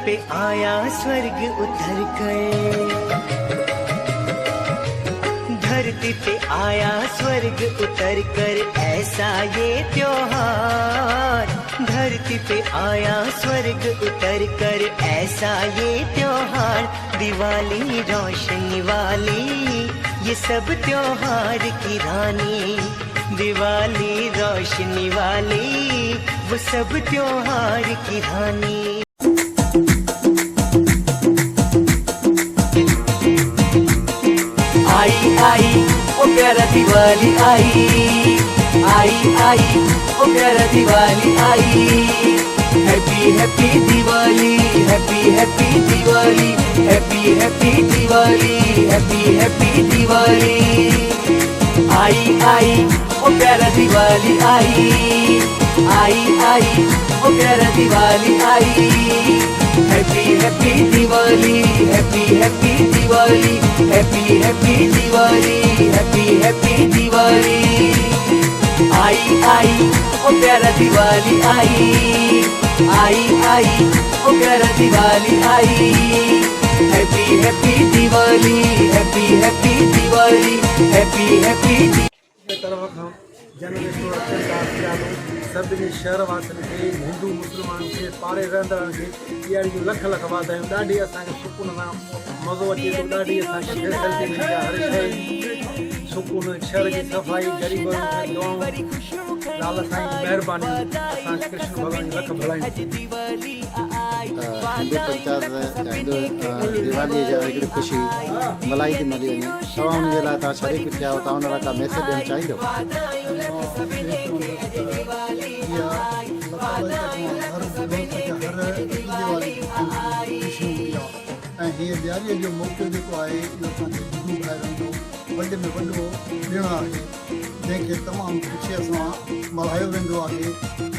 पे आया स्वर्ग उतर कर, धरती पे आया स्वर्ग उतर कर, ऐसा ये त्योहार। धरती पे आया स्वर्ग उतर कर, ऐसा ये त्योहार। दिवाली रोशनी वाली, ये सब त्योहार की रानी। दिवाली रोशनी वाली, वो सब त्योहार की रानी। आई आई ओ प्यारा दिवाली आई, आई आई ओ प्यारा दिवाली आई। Happy happy Diwali, happy happy Diwali, happy happy Diwali, happy happy Diwali. आई आई ओ प्यारा दिवाली आई, आई आई ओ प्यारा दिवाली आई। Happy happy Diwali, happy happy Diwali, happy happy Diwali, happy happy Diwali. आई आई ओ प्यारा दिवाली आई, आई आई ओ प्यारा दिवाली आई। Happy happy Diwali, happy happy Diwali, happy happy तरफ़ खां जनरेशन सभिनी शहर वासियुनि खे, हिंदू मुस्लमान खे, पाड़े रहंदड़नि खे ॾियारी जूं लख लख वाधायूं। ॾाढी असांखे सुकून सां मज़ो अचे थो, ॾाढी असांखे फैसिलिटी मिली आहे, हर शइ सुकून, शहर जी सफ़ाई, ग़रीबनि खे दुआऊं, लाल साईं जी महिरबानी। असां कृष्ण भॻवान जी लख भलायूं। हिंदू पंचायत हिंदू दिवाली जो हिकिड़ी ख़ुशी मल्हाई थी मिली वञे। तव्हां हुनजे लाइ तव्हां शरीक थिया तव्हां हुन लाइ का मैसेज ॾियणु चाहींदो? ऐं हीअ ॾियारीअ जो मौक़ो जेको आहे इहो असांखे हिंदू भाइरनि जो वॾे में वॾो ॾिणु आहे, जंहिंखे तमामु ख़ुशीअ सां मल्हायो वेंदो आहे।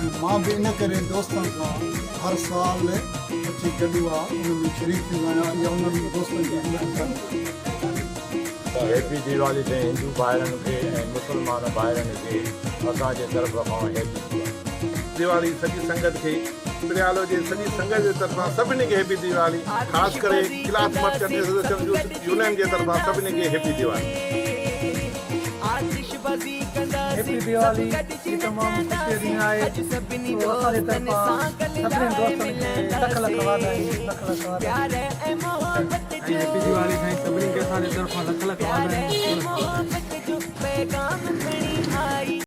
ऐं मां बि इन करे दोस्तनि सां हर साल अची गॾु आहे, उन में शरीक थींदो आहियां या उन्हनि दोस्तनि खे। हैप्पी दिवाली से हिंदू भाइरनि खे ऐं मुस्लमान भाइरनि खे असांजे तरफ़ खां हैप्पी दिवाली सॼी संगत खे, प्रियालो जे सॼी संगत जे तरफ़ां सभिनी खे हैप्पी दिवाली। ख़ासि करे क्लास मर्चेंट एसोसिएशन यूनियन जे तरफ़ां सभिनी खे हैप्पी दिवाली। हैप्पी दिवाली ये तमामु ख़ुशी ॾींहुं आहे। असांजे तरफ़ां सभिनी दोस्तनि खे लख लख वाधायूं, लख लख वाधायूं। हैप्पी दिवाली साईं, सभिनी खे असांजे तरफ़ां लख लख वाधायूं।